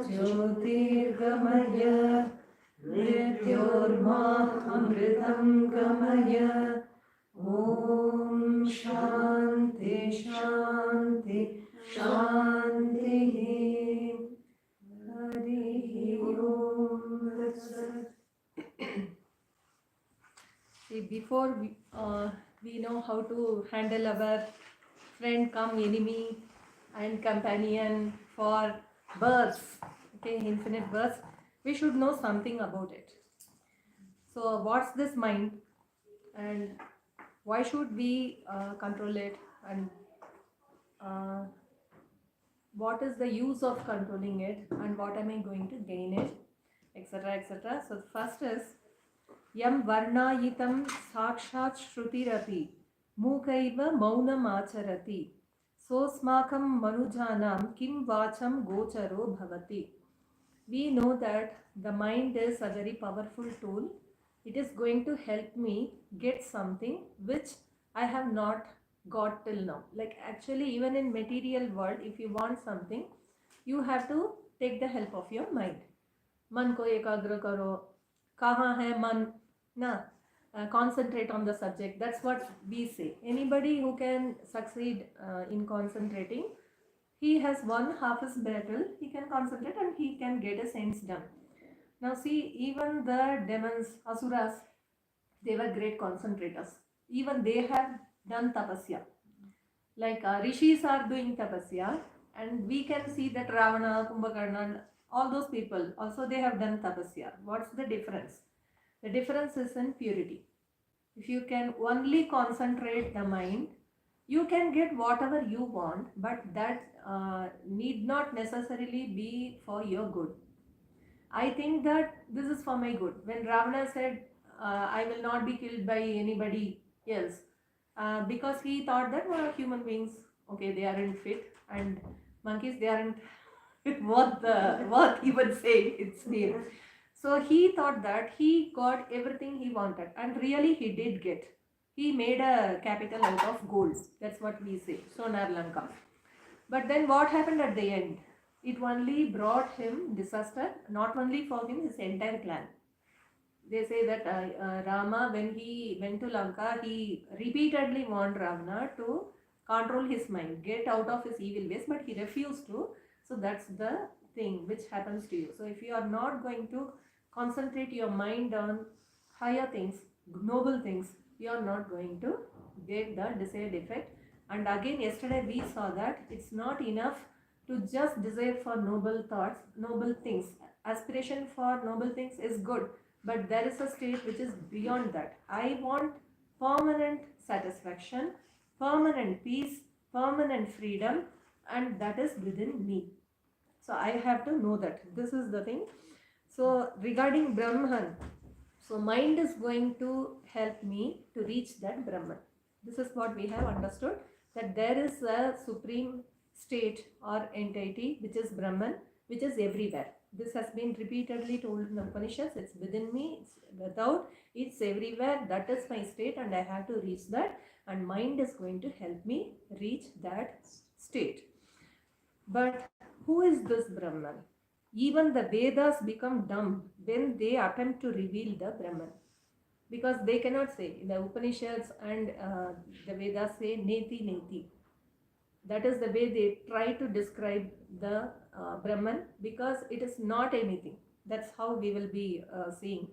Jyotirgamaya Mrityorma Amritam Gamaya. Om Shanti Shanti Shanti. Hari Om Tat Sat. See, before we know how to handle our friend come enemy and companion for births, okay, infinite births, we should know something about it. So what's this mind and why should we control it, and what is the use of controlling it, and what am I going to gain it, etc., etc. So first is Yam varnayitam sakshat shrutirapi mukaiva maunam acharati sosmakam manujanam kim vacham gocharo bhavati. We know that the mind is a very powerful tool. It is going to help me get something which I have not got till now. Like actually even in material world, if you want something, you have to take the help of your mind. Man ko ekagra karo, kahan hai man, na, concentrate on the subject. That's what we say. Anybody who can succeed in concentrating, he has won half his battle. He can concentrate and he can get a sense done. Now see, even the demons, asuras, they were great concentrators. Even they have done tapasya. Like rishis are doing tapasya, and we can see that Ravana, Kumbhakarna, all those people also they have done tapasya. What's the difference? The difference is in purity. If you can only concentrate the mind, you can get whatever you want, but that need not necessarily be for your good. I think that this is for my good. When Ravana said, I will not be killed by anybody else, because he thought that human beings, okay, they aren't fit, and monkeys, they aren't worth even saying its name. So he thought that he got everything he wanted, and really he did get. He made a capital out of gold. That's what we say, Sonar Lanka. But then what happened at the end? It only brought him disaster, not only for him, his entire clan. They say that Rama, when he went to Lanka, he repeatedly warned Ravana to control his mind, get out of his evil ways, but he refused to. So that's the thing which happens to you. So if you are not going to concentrate your mind on higher things, noble things, you are not going to get the desired effect. And again, yesterday we saw that it's not enough to just desire for noble thoughts, noble things. Aspiration for noble things is good, but there is a state which is beyond that. I want permanent satisfaction, permanent peace, permanent freedom, and that is within me. So I have to know that. This is the thing. So regarding Brahman, so mind is going to help me to reach that Brahman. This is what we have understood, that there is a supreme state or entity which is Brahman, which is everywhere. This has been repeatedly told in the Upanishads. It's within me, it's without, it's everywhere. That is my state, and I have to reach that, and mind is going to help me reach that state. But who is this Brahman? Even the Vedas become dumb when they attempt to reveal the Brahman, because they cannot say. In the Upanishads and the Vedas say Neti Neti. That is the way they try to describe the Brahman, because it is not anything. That's how we will be seeing.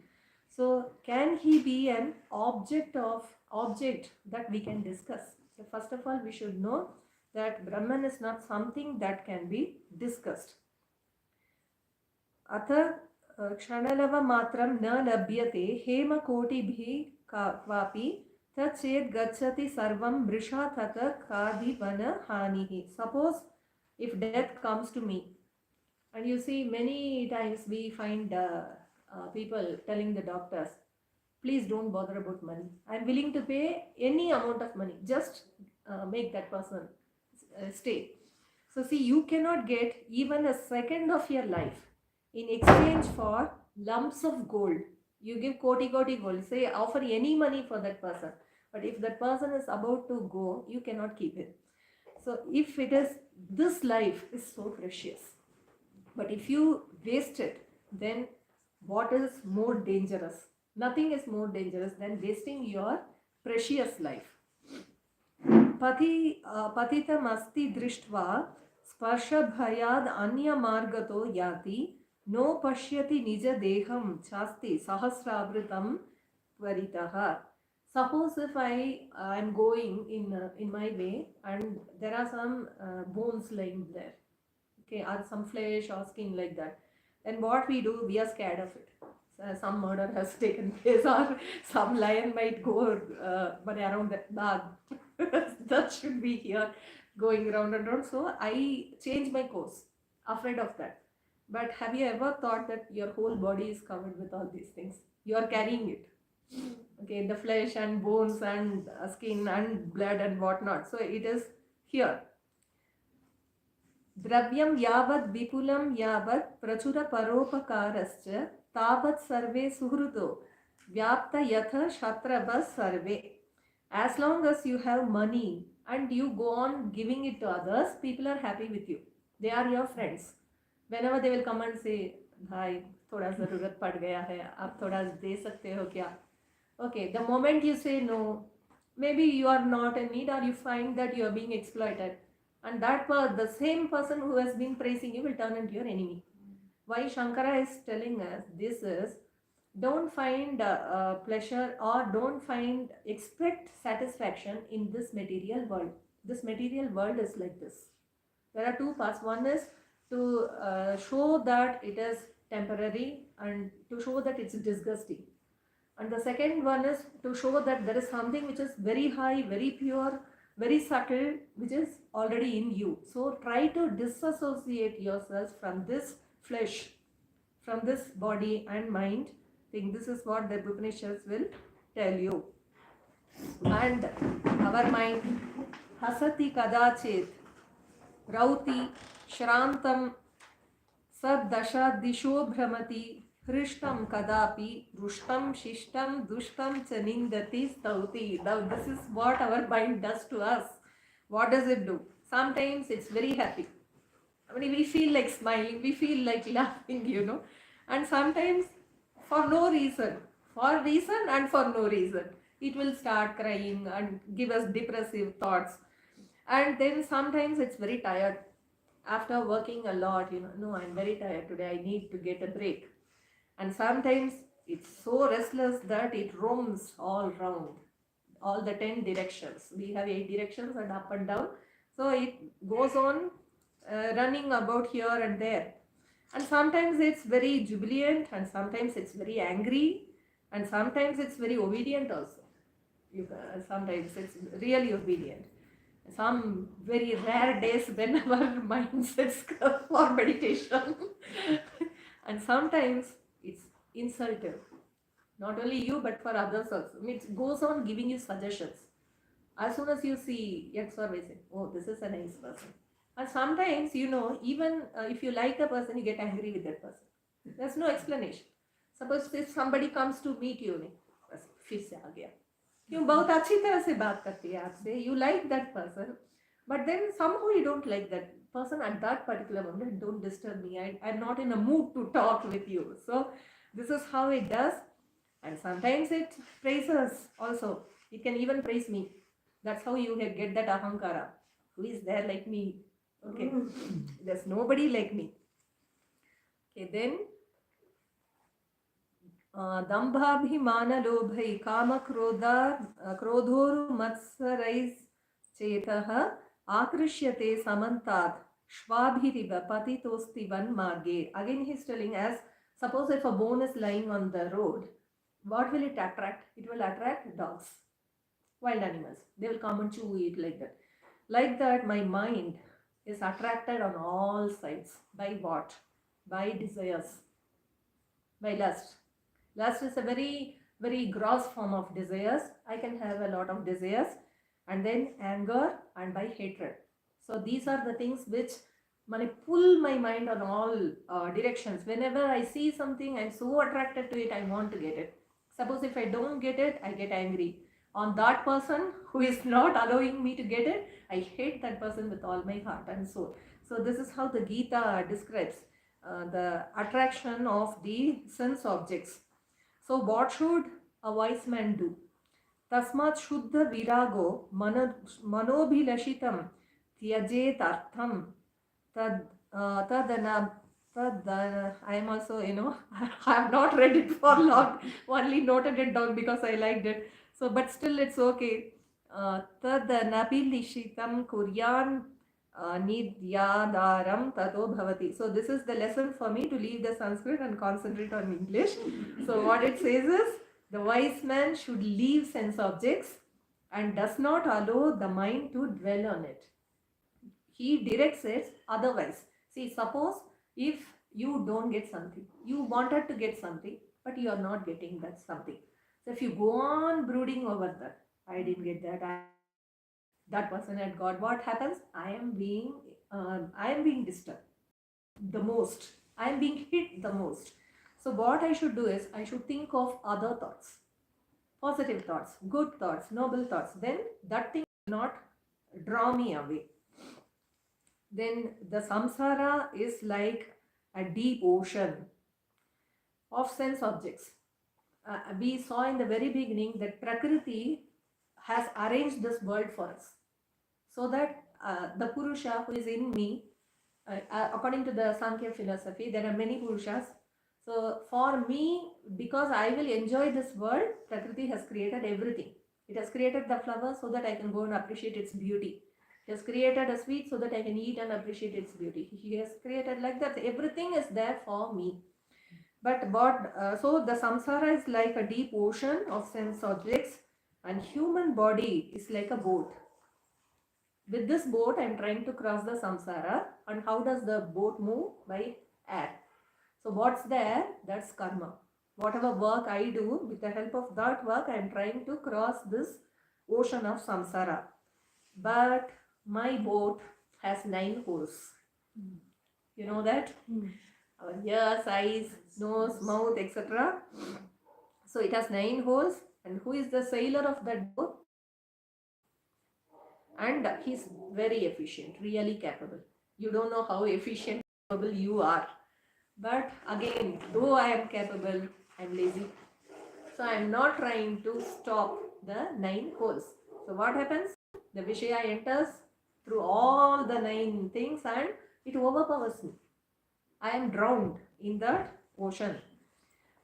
So can he be an object that we can discuss? So first of all, we should know that Brahman is not something that can be discussed. Atha kshanalava matram na labhyate hema kotibhi kvapi tached gachati sarvam brisha tata kadivana hanihi. Suppose if death comes to me, and you see many times we find people telling the doctors, please don't bother about money. I am willing to pay any amount of money. Just make that person stay. So see, you cannot get even a second of your life in exchange for lumps of gold. You give koti gold, say offer any money for that person. But if that person is about to go, you cannot keep it. So if it is, this life is so precious. But if you waste it, then what is more dangerous? Nothing is more dangerous than wasting your precious life. पतितमस्ति दृष्ट्वा स्पर्शभयाद् अन्यमार्गतो याति no पश्यति निजदेहं चास्ति सहस्रावृतं त्वरितः. Suppose if I am going in my way and there are some bones lying there, okay, or some flesh or skin like that, then what we do, we are scared of it. Some murder has taken place, or some lion might go around that bag. That should be here going round and round. So I change my course, afraid of that. But have you ever thought that your whole body is covered with all these things? You are carrying it. Okay, the flesh and bones and skin and blood and whatnot. So it is here. Dravyam yavat vipulam yavat prachura paropakarascha tavat sarve suhruto vyapta yatha shatrabas sarve. As long as you have money and you go on giving it to others, people are happy with you. They are your friends. Whenever they will come and say, "Bhai, thoda zarurat pad gaya hai, aap thoda de sakte ho kya?" Okay, the moment you say no, maybe you are not in need or you find that you are being exploited. And that the same person who has been praising you will turn into your enemy. Why Shankara is telling us this is, don't find pleasure or don't expect satisfaction in this material world. This material world is like this. There are two parts. One is to show that it is temporary and to show that it's disgusting. And the second one is to show that there is something which is very high, very pure, very subtle, which is already in you. So try to disassociate yourself from this flesh, from this body and mind. This is what the Upanishads will tell you. And our mind, hasati kadachet, rauti, shrantam, sad dasha disho bhramati, hrishtam kadapi, rushtam, shishtam, dushtam chanindati stauti. Now this is what our mind does to us. What does it do? Sometimes it's very happy. I mean, we feel like smiling, we feel like laughing, and sometimes for no reason, for reason and for no reason, it will start crying and give us depressive thoughts. And then sometimes it's very tired. After working a lot, no, I'm very tired today, I need to get a break. And sometimes it's so restless that it roams all round, all the 10 directions. We have 8 directions and up and down. So it goes on running about here and there. And sometimes it's very jubilant and sometimes it's very angry and sometimes it's very obedient also. Sometimes it's really obedient. Some very rare days when our mind sets for meditation. And sometimes it's insultive. Not only you but for others also. It goes on giving you suggestions. As soon as you see X or Y, say, oh, this is a nice person. And sometimes, even if you like a person, you get angry with that person. There's no explanation. Suppose if somebody comes to meet you, फिर से आ गया. क्यों बहुत अच्छी तरह से बात करती है आपसे. You like that person, but then somehow you don't like that person at that particular moment. Don't disturb me. I'm not in a mood to talk with you. So this is how it does. And sometimes it praises also. It can even praise me. That's how you get that ahankara. Who is there like me? Okay, there's nobody like me. Okay, then dambhabhimana lobhai kama krodhoru matsarais chetah akrishyate samantat shvabhiriva patitosti van marge. Again he's telling us, suppose if a bone is lying on the road, what will it attract? It will attract dogs, wild animals. They will come and chew it like that. Like that, my mind is attracted on all sides. By what? By desires. By lust. Lust is a very, very gross form of desires. I can have a lot of desires. And then anger and by hatred. So these are the things which pull my mind on all directions. Whenever I see something, I'm so attracted to it, I want to get it. Suppose if I don't get it, I get angry on that person who is not allowing me to get it. I hate that person with all my heart and soul. So this is how the Gita describes. the attraction of the sense objects. So what should a wise man do? Tasmat shuddha virago manobhilashitam tyajet artham tad tadana I am also, I have not read it for long, only noted it down because I liked it. So, but still it's okay. Tadanapilishitam kuryan nidyadaram tato bhavati. So this is the lesson for me to leave the Sanskrit and concentrate on English. So what it says is, the wise man should leave sense objects and does not allow the mind to dwell on it. He directs it otherwise. See, suppose if you don't get something, you wanted to get something, but you are not getting that something. So if you go on brooding over that, I didn't get that, that person had got, what happens? I am being disturbed the most. I am being hit the most. So what I should do is, I should think of other thoughts, positive thoughts, good thoughts, noble thoughts. Then that thing will not draw me away. Then the samsara is like a deep ocean of sense objects. We saw in the very beginning that Prakriti has arranged this world for us, so that the Purusha who is in me, according to the Sankhya philosophy, there are many Purushas. So for me, because I will enjoy this world, Prakriti has created everything. It has created the flower so that I can go and appreciate its beauty. He has created a sweet so that I can eat and appreciate its beauty. He has created like that. Everything is there for me. But so the samsara is like a deep ocean of sense objects, and human body is like a boat. With this boat, I am trying to cross the samsara. And how does the boat move? By air. So what's there? That's karma. Whatever work I do, with the help of that work, I am trying to cross this ocean of samsara. But my boat has 9 holes. You know that? Our ears, eyes, nose, mouth, etc. So it has 9 holes. And who is the sailor of that boat? And he's very efficient, really capable. You don't know how efficient, capable you are. But again, though I am capable, I am lazy. So I am not trying to stop the 9 holes. So what happens? The Vishaya enters through all the 9 things and it overpowers me. I am drowned in that ocean.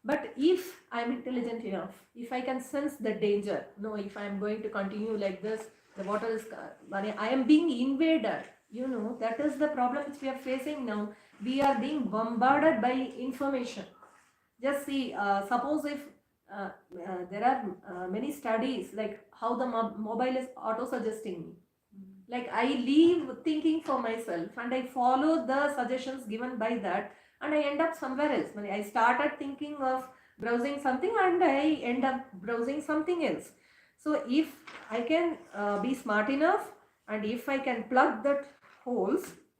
But if I am intelligent enough, if I can sense the danger, no, if I am going to continue like this, the water is, I am being invaded. That is the problem which we are facing now. We are being bombarded by information. Just see, suppose if there are many studies like how the mobile is auto-suggesting me. Like I leave thinking for myself and I follow the suggestions given by that, and I end up somewhere else. I started thinking of browsing something and I end up browsing something else. So if I can be smart enough, and if I can plug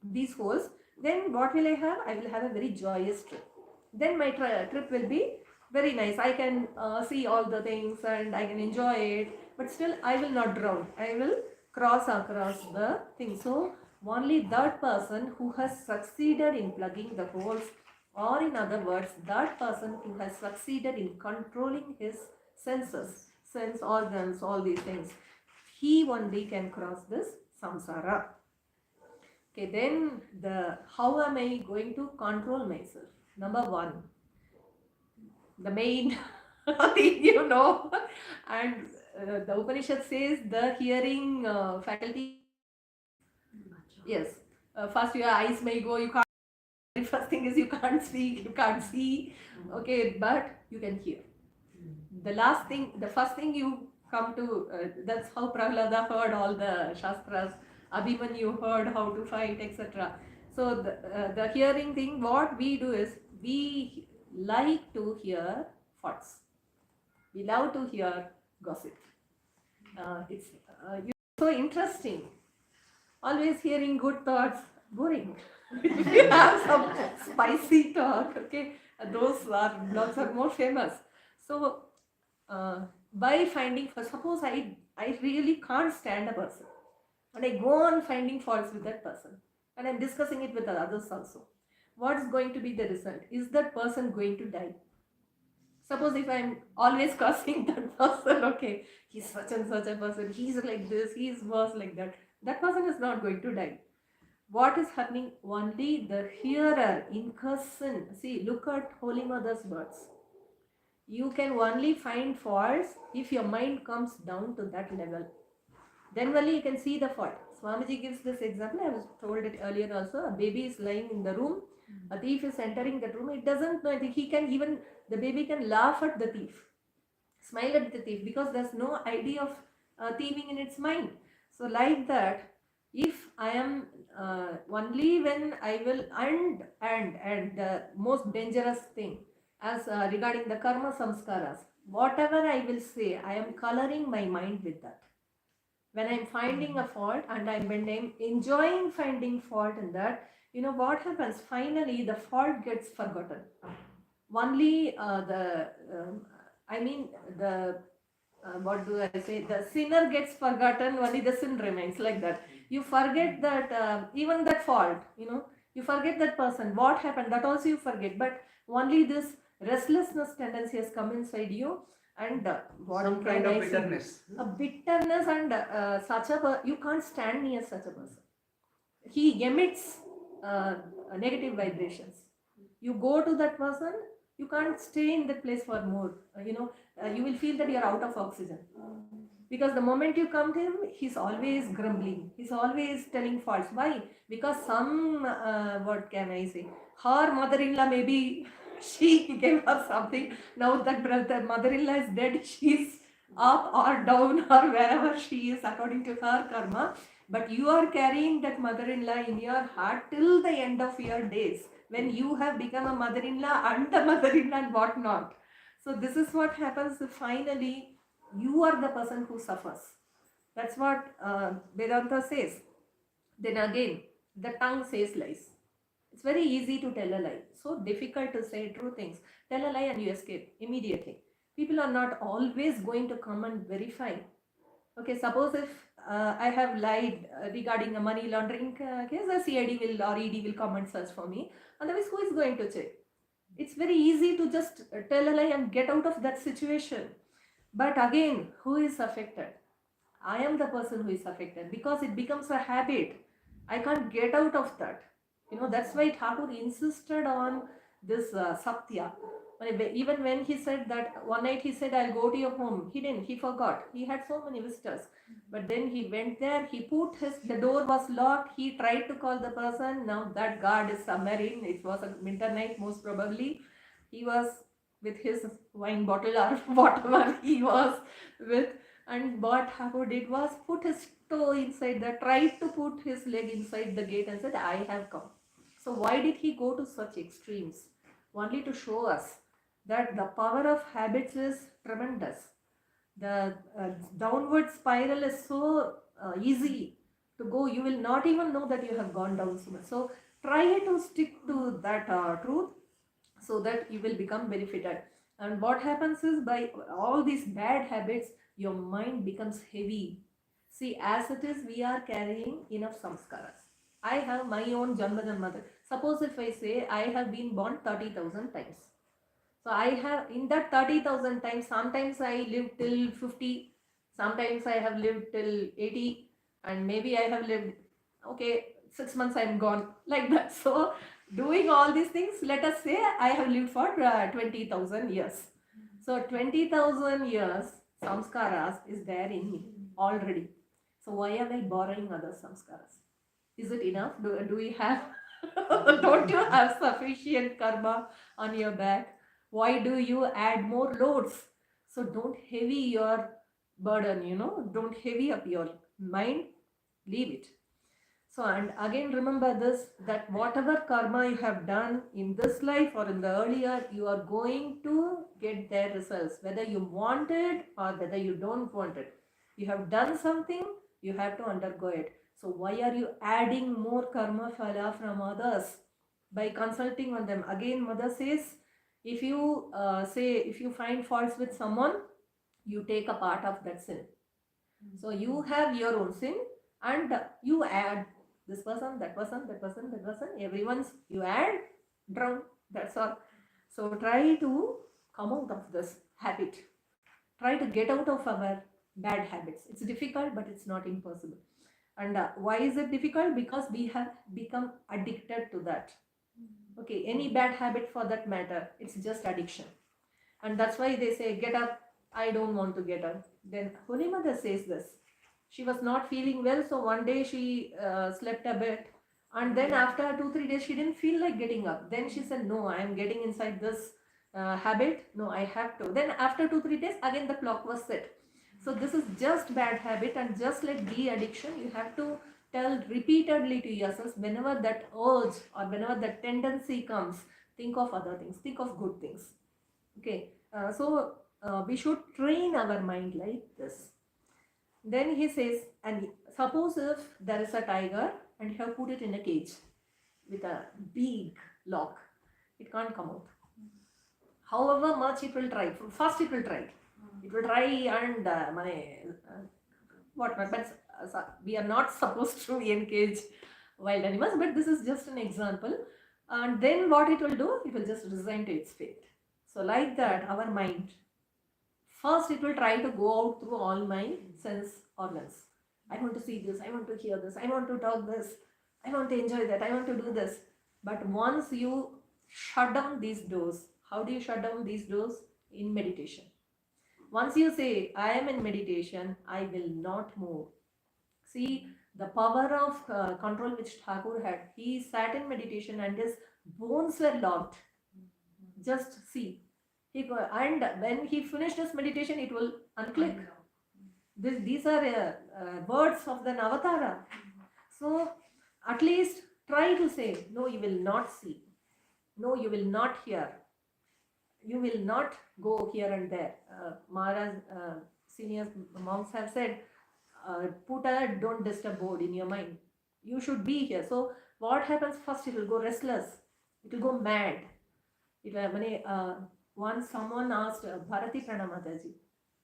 these holes, then what will I have? I will have a very joyous trip. Then my trip will be very nice. I can see all the things and I can enjoy it, but still I will not drown. I will cross across the thing. So only that person who has succeeded in plugging the holes, or in other words, that person who has succeeded in controlling his senses, sense organs, all these things, he only can cross this samsara. Okay, then how am I going to control myself? Number 1, the main thing, and the Upanishad says the hearing faculty. Yes, first your eyes may go, you can't. The first thing is you can't speak, you can't see. Okay, but you can hear. The first thing you come to, that's how Prahlada heard all the Shastras. Abhimanyu heard how to fight, etc. So the hearing thing, what we do is, we like to hear thoughts. We love to hear gossip. It's so interesting. Always hearing good thoughts, boring. If you have some spicy talk, okay, those blogs are more famous. So by finding, suppose I really can't stand a person, and I go on finding faults with that person, and I'm discussing it with the others also. what's going to be the result? Is that person going to die? Suppose if I'm always cursing that person, okay, he's such and such a person, he's like this, he's worse like that person is not going to die. What is happening? Only the hearer in person. See, look at Holy Mother's words. You can only find faults if your mind comes down to that level. Then only you can see the fault. Swamiji gives this example. I was told it earlier also. A baby is lying in the room. A thief is entering that room. It doesn't know anything. He can even, the baby can laugh at the thief, smile at the thief, because there's no idea of thieving in its mind. So like that, if I am only when I will, and the most dangerous thing as regarding the karma samskaras, whatever I will say, I am coloring my mind with that. When I'm finding a fault and when I'm enjoying finding fault in that, you know what happens? Finally, the fault gets forgotten. Only what do I say? The sinner gets forgotten, only the sin remains, like that. You forget that, even that fault, you forget that person. What happened? That also you forget. But only this restlessness tendency has come inside you, and what Some kind of bitterness. a bitterness, and you can't stand near such a person. He emits negative vibrations. You go to that person, you can't stay in that place for more. You will feel that you are out of oxygen. Because the moment you come to him, he's always grumbling. He's always telling faults. Why? Because what can I say? Her mother-in-law, maybe she gave her something. Now that mother-in-law is dead, she's up or down or wherever she is according to her karma. But you are carrying that mother-in-law in your heart till the end of your days, when you have become a mother-in-law and a mother-in-law and whatnot. So this is what happens. Finally, you are the person who suffers. That's what Vedanta says. Then again, the tongue says lies. It's very easy to tell a lie. So difficult to say true things. Tell a lie and you escape immediately. People are not always going to come and verify. Okay, suppose if I have lied regarding a money laundering case, the CID will or ED will come and search for me. Otherwise, who is going to check? It's very easy to just tell a lie and get out of that situation. But again, who is affected? I am the person who is affected, because it becomes a habit. I can't get out of that. That's why Thakur insisted on this Satya. Even when he said that one night, he said, I'll go to your home. He didn't, he forgot. He had so many visitors. But then he went there, the door was locked. He tried to call the person. Now that guard is somewhere in. It was a winter night, most probably. He was with his wine bottle or whatever he was with. And what Thakur did was put his toe inside tried to put his leg inside the gate and said, I have come. So why did he go to such extremes? Only to show us that the power of habits is tremendous. The downward spiral is so easy to go. You will not even know that you have gone down so much. So try to stick to that truth, so that you will become benefited. And what happens is, by all these bad habits, your mind becomes heavy. See, as it is, we are carrying enough samskaras. I have my own Janma Janmata. Suppose if I say I have been born 30,000 times. So I have, in that 30,000 times, sometimes I live till 50, sometimes I have lived till 80, and maybe I have lived, 6 months I'm gone, like that. So doing all these things, let us say I have lived for 20,000 years. So 20,000 years, samskaras is there in me already. So why am I borrowing other samskaras? Is it enough? Do we have, don't you have sufficient karma on your back? Why do you add more loads? So don't heavy your burden, don't heavy up your mind, leave it. So, and again remember this, that whatever karma you have done in this life or in the earlier, you are going to get their results, whether you want it or whether you don't want it. You have done something, you have to undergo it. So why are you adding more karma phala from others by consulting on them? Again, Mother says, if you find faults with someone, you take a part of that sin. So you have your own sin and you add this person, that person, that person, that person, everyone's, you add drown. That's all. So try to come out of this habit. Try to get out of our bad habits. It's difficult, but it's not impossible. And why is it difficult? Because we have become addicted to that. Okay, any bad habit for that matter, it's just addiction. And that's why they say, get up. I don't want to get up. Then Holy Mother says this. She was not feeling well, so one day she slept a bit. And then after 2-3 days, she didn't feel like getting up. Then she said, no, I am getting inside this habit. No, I have to. Then after 2-3 days, again the clock was set. So this is just bad habit, and just like the addiction, you have to tell repeatedly to yourself, whenever that urge or whenever that tendency comes, think of other things, think of good things. Okay, we should train our mind like this. Then he says, and suppose if there is a tiger and you have put it in a cage with a big lock, it can't come out. However much it will try, first it will try. It will try and what? But we are not supposed to engage wild animals, but this is just an example. And then what it will do? It will just resign to its fate. So like that, our mind, first it will try to go out through all my sense organs. I want to see this, I want to hear this, I want to talk this, I want to enjoy that, I want to do this. But once you shut down these doors, how do you shut down these doors? In meditation. Once you say, I am in meditation, I will not move. See, the power of control which Thakur had. He sat in meditation and his bones were locked. Just see. And when he finished his meditation, it will unclick. These are words of the Navatara. So, at least try to say, no, you will not see. No, you will not hear. You will not go here and there. Maharaj, senior monks have said, put a don't disturb board in your mind. You should be here. So what happens first? It will go restless. It will go mad. Once someone asked Bharati Mataji,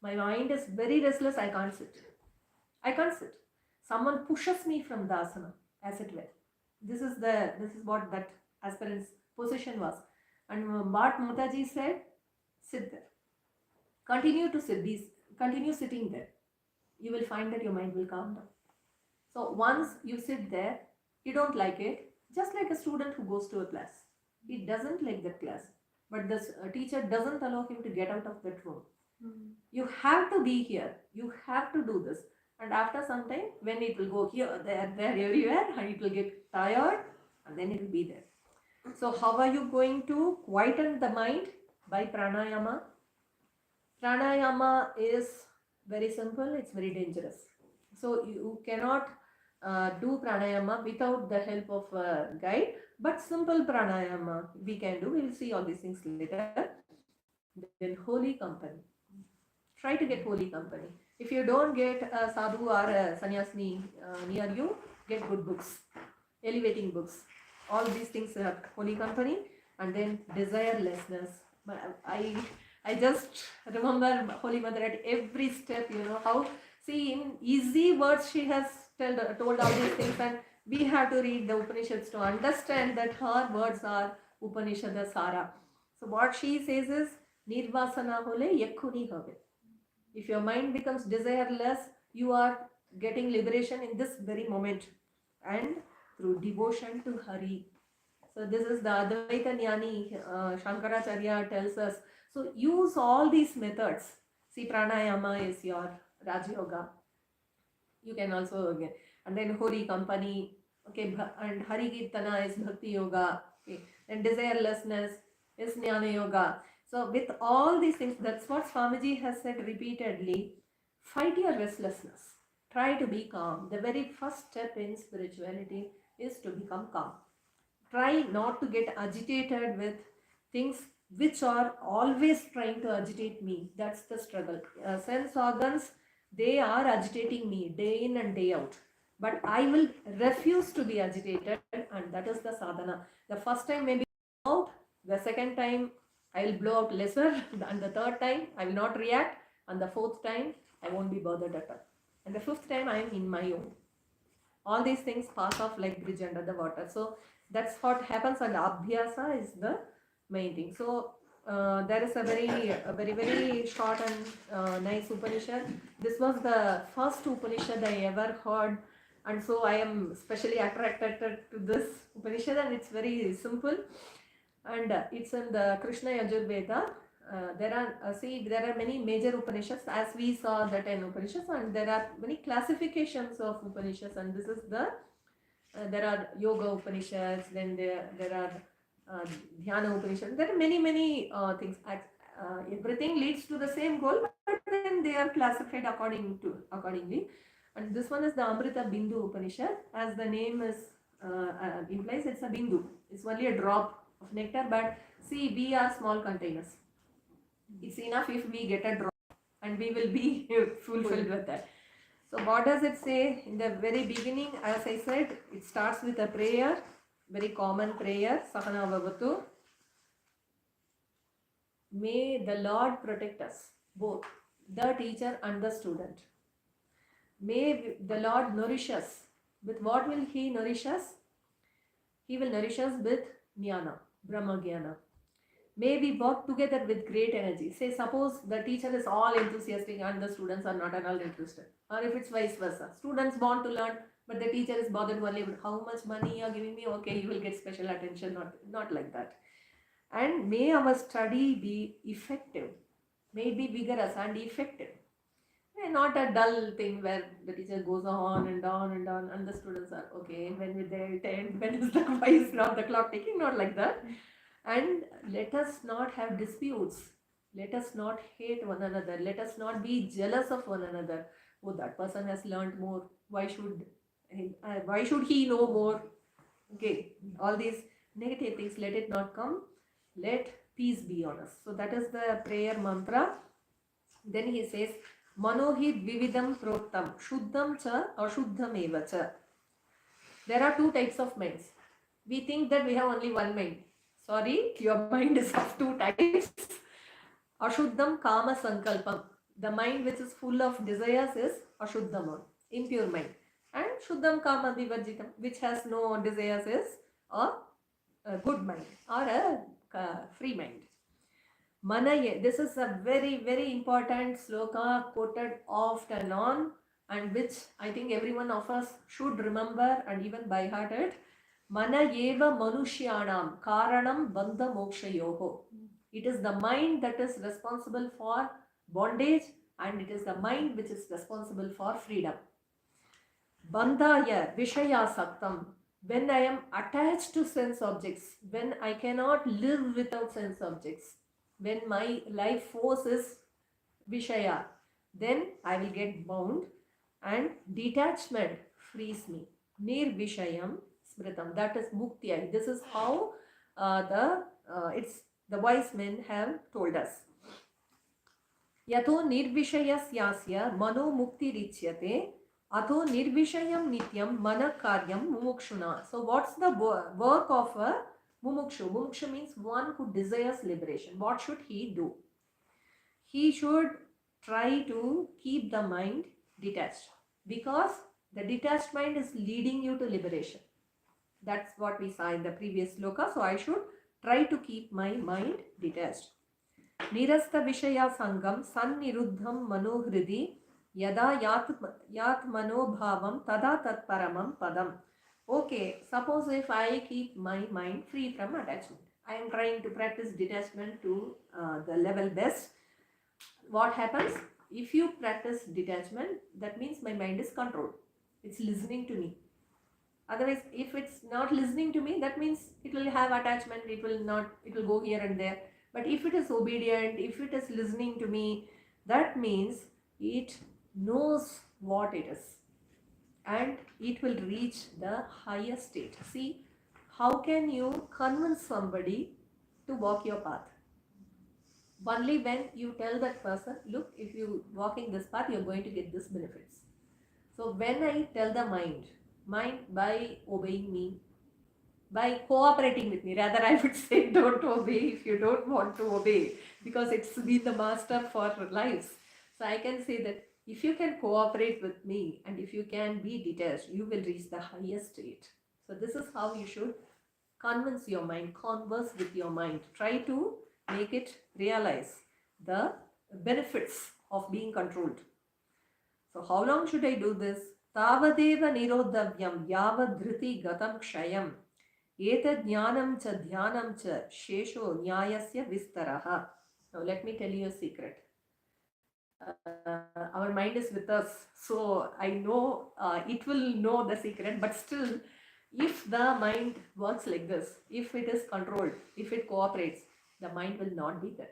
my mind is very restless. I can't sit. I can't sit. Someone pushes me from the asana, as it were. This is what that aspirant's position was. And what Mataji said, sit there. Continue to sit. Continue sitting there. You will find that your mind will calm down. So once you sit there, you don't like it, just like a student who goes to a class. He doesn't like that class, but the teacher doesn't allow him to get out of that room. You have to be here. You have to do this. And after some time, when it will go here, there, everywhere, and it will get tired, and then it will be there. So how are you going to quieten the mind? By pranayama. Pranayama is very simple, it's very dangerous. So you cannot do pranayama without the help of a guide, but simple pranayama we can do. We will see all these things later. Then holy company. Try to get holy company. If you don't get a sadhu or a sannyasini near you, get good books, elevating books. All these things are holy company. And then desirelessness. I just remember Holy Mother at every step, how, see, in easy words she has told all these things, and we have to read the Upanishads to understand that her words are Upanishad Sara. So what she says is, Nirvasana hole yakhuni have. If your mind becomes desireless, you are getting liberation in this very moment, and through devotion to Hari. So this is the Advaita Jnani, Shankaracharya tells us. So use all these methods. See, pranayama is your Raja Yoga. You can also again, and then Hori company, okay, and Hari Kirtana is Bhakti Yoga, okay, and desirelessness is Jnana Yoga. So with all these things, that's what Swamiji has said repeatedly. Fight your restlessness. Try to be calm. The very first step in spirituality is to become calm. Try not to get agitated with things which are always trying to agitate me. That's the struggle. Sense organs, they are agitating me day in and day out. But I will refuse to be agitated, and that is the sadhana. The first time maybe out, the second time I will blow out lesser, and the third time I will not react, and the fourth time I won't be bothered at all. And the fifth time I am in my own. All these things pass off like bridge under the water. So That's what happens, and abhyasa is the main thing. So there is a very short and nice Upanishad. This was the first Upanishad I ever heard, and so I am specially attracted to this Upanishad, and it's very simple, and it's in the Krishna Yajurveda. There are many major Upanishads, as we saw the 10 Upanishads, and there are many classifications of Upanishads, and this is the there are Yoga Upanishads, then there are Dhyana Upanishads. There are many things. Everything leads to the same goal, but then they are classified accordingly. And this one is the Amrita Bindu Upanishad. As the name is implies, it's a bindu. It's only a drop of nectar. But see, we are small containers. It's enough if we get a drop, and we will be fulfilled with that. So what does it say in the very beginning? As I said, it starts with a prayer, very common prayer, Sahana Bhavatu. May the Lord protect us, both the teacher and the student. May the Lord nourish us. With what will He nourish us? He will nourish us with Jnana, Brahma Jnana. May we work together with great energy. Say, suppose the teacher is all enthusiastic and the students are not at all interested. Or if it's vice versa. Students want to learn, but the teacher is bothered only with how much money you are giving me. Okay, you will get special attention. Not like that. And may our study be effective. May it be vigorous and effective. Not a dull thing where the teacher goes on and on and on and the students are, okay, when will they attend? When is the wise now the clock ticking? Not like that. And let us not have disputes. Let us not hate one another. Let us not be jealous of one another. Oh, that person has learned more. Why should he know more? Okay, all these negative things, let it not come. Let peace be on us. So that is the prayer mantra. Then he says, Manohi Vividam Prottam Shuddham cha Ashuddham eva cha. There are two types of minds. We think that we have only one mind. Sorry, your mind is of two types. Ashuddham Kama Sankalpam. The mind which is full of desires is Ashuddham, impure mind. And Shuddham Kama Vivarjitam, which has no desires, is a good mind or a free mind. Manaye, this is a very important sloka quoted oft and on, and which I think every one of us should remember and even by heart it. Manayeva manushyanam karanam bandha mokshayoho. It is the mind that is responsible for bondage, and it is the mind which is responsible for freedom. Bandhaya vishaya saktam. When I am attached to sense objects, when I cannot live without sense objects, when my life force is Vishaya, then I will get bound, and detachment frees me. Nir Vishayam Smritam. That is Mukti. This is how the wise men have told us. Yato nirvishayasyasya mano mukti richyate ato nirvishayam nityam mana karyam mumukshuna. So what's the work of a mumukshu? Mumukshu means one who desires liberation. What should he do? He should try to keep the mind detached, because the detached mind is leading you to liberation. That's what we saw in the previous sloka. So I should try to keep my mind detached. Nirasta Vishaya Sangam Sanniruddham Manohridi Yada Yat Manobhavam Tada Tat Paramam Padam. Okay, suppose if I keep my mind free from attachment, I am trying to practice detachment to the level best. What happens? If you practice detachment, that means my mind is controlled. It's listening to me. Otherwise, if it's not listening to me, that means it will have attachment, it will go here and there. But if it is obedient, if it is listening to me, that means it knows what it is, and it will reach the higher state. See, how can you convince somebody to walk your path? Only when you tell that person, look, if you walk in this path, you're going to get this benefits. So when I tell the mind by obeying me, by cooperating with me, rather I would say don't obey if you don't want to obey, because it's been the master for lives. So I can say that if you can cooperate with me and if you can be detached, you will reach the highest state. So this is how you should Convince your mind, converse with your mind. Try to make it realize the benefits of being controlled. So how long should I do this? Tavadeva nirodhavyam yavad dhriti gatam kshayam etad jnanam cha dhyanam cha shesho nyayasya vistaraha. Now let me tell you a secret. Our mind is with us, so I know it will know the secret, but still, if the mind works like this, if it is controlled, if it cooperates, the mind will not be there.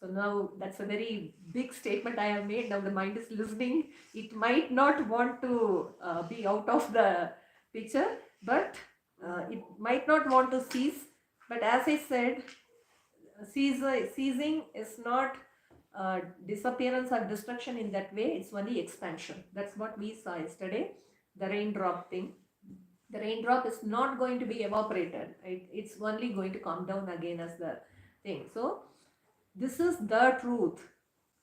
So now that's a very big statement I have made. Now the mind is listening. It might not want to be out of the picture, but it might not want to cease. But as I said, ceasing is not disappearance or destruction in that way. It's only expansion. That's what we saw yesterday, the raindrop thing. The raindrop is not going to be evaporated. It's only going to come down again as the thing. So this is the truth.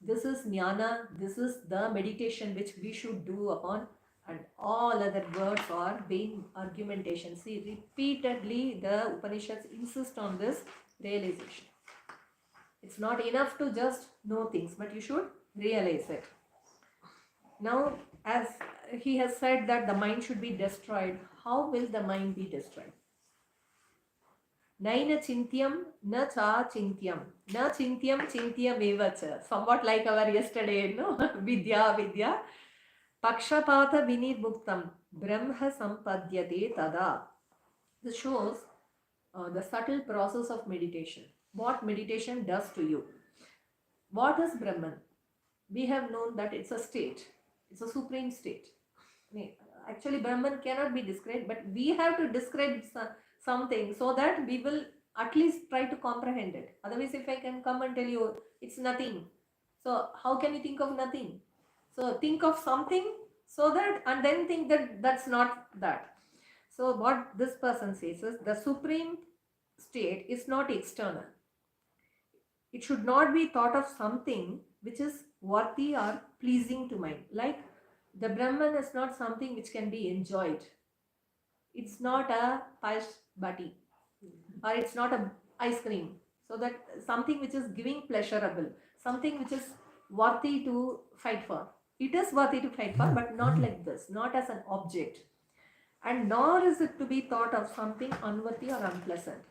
This is jnana. This is the meditation which we should do upon, and all other words are being argumentation. See, repeatedly the Upanishads insist on this realization. It's not enough to just know things, but you should realize it. Now, as he has said that the mind should be destroyed, how will the mind be destroyed? Naina chintyam, na cha chintyam, na chintyam chintyam evacha. Somewhat like our yesterday, no? Vidya. Pakshapata vinirmuktam, brahma sampadyate tada. This shows the subtle process of meditation. What meditation does to you. What is Brahman? We have known that it's a state. It's a supreme state. Actually, Brahman cannot be described, but we have to describe something so that we will at least try to comprehend it. Otherwise, if I can come and tell you it's nothing, so how can you think of nothing? So think of something so that, and then think that that's not that. So what this person says is the supreme state is not external. It should not be thought of something which is worthy or pleasing to mind. Like the Brahman is not something which can be enjoyed. It's not a pash bati, or it's not a ice cream. So that something which is giving pleasurable, something which is worthy to fight for. It is worthy to fight for, but not like this, not as an object. And nor is it to be thought of something unworthy or unpleasant.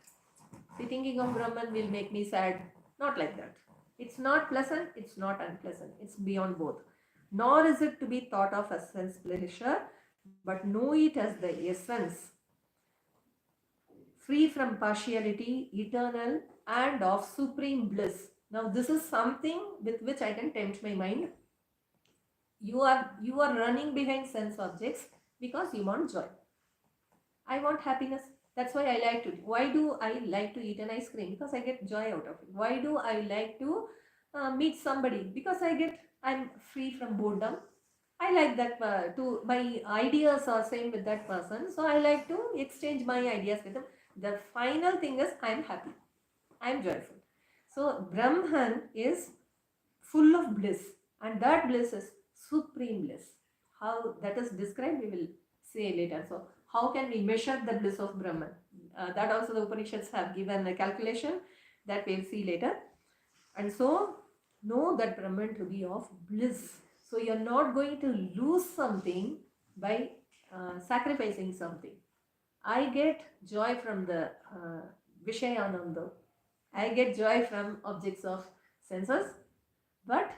See, thinking of Brahman will make me sad. Not like that. It's not pleasant, it's not unpleasant. It's beyond both. Nor is it to be thought of as sense pleasure, but know it as the essence, free from partiality, eternal, and of supreme bliss. Now, this is something with which I can tempt my mind. You are running behind sense objects because you want joy. I want happiness. That's why I like to. Why do I like to eat an ice cream? Because I get joy out of it. Why do I like to meet somebody? Because I'm free from boredom. I like that my ideas are same with that person. So I like to exchange my ideas with them. The final thing is I'm happy. I'm joyful. So Brahman is full of bliss, and that bliss is supreme bliss. How that is described, we will say later. So how can we measure the bliss of Brahman? That also the Upanishads have given a calculation that we'll see later. And so know that Brahman to be of bliss. So you're not going to lose something by sacrificing something. I get joy from the Vishayananda. I get joy from objects of senses. But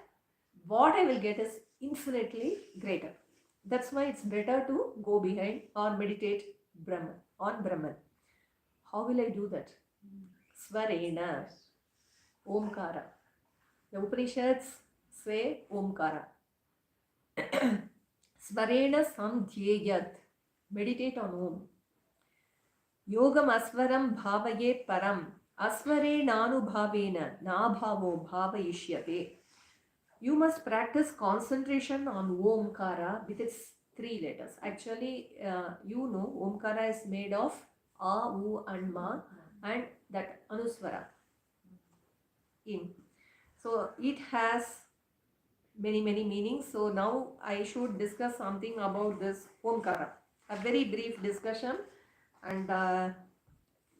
what I will get is infinitely greater. That's why it's better to go behind or meditate on Brahman. How will I do that? Svarena, Omkara. The Upanishads say Omkara. Svarena samdhyeyat. Meditate on Om. Yogam asvaram bhavayet param. Asvarenanubhavena nabhavo bhavayishyate. You must practice concentration on Omkara with its 3 letters. Actually, Omkara is made of A, U and Ma, and that Anuswara. In. So it has many meanings. So now I should discuss something about this Omkara. A very brief discussion, and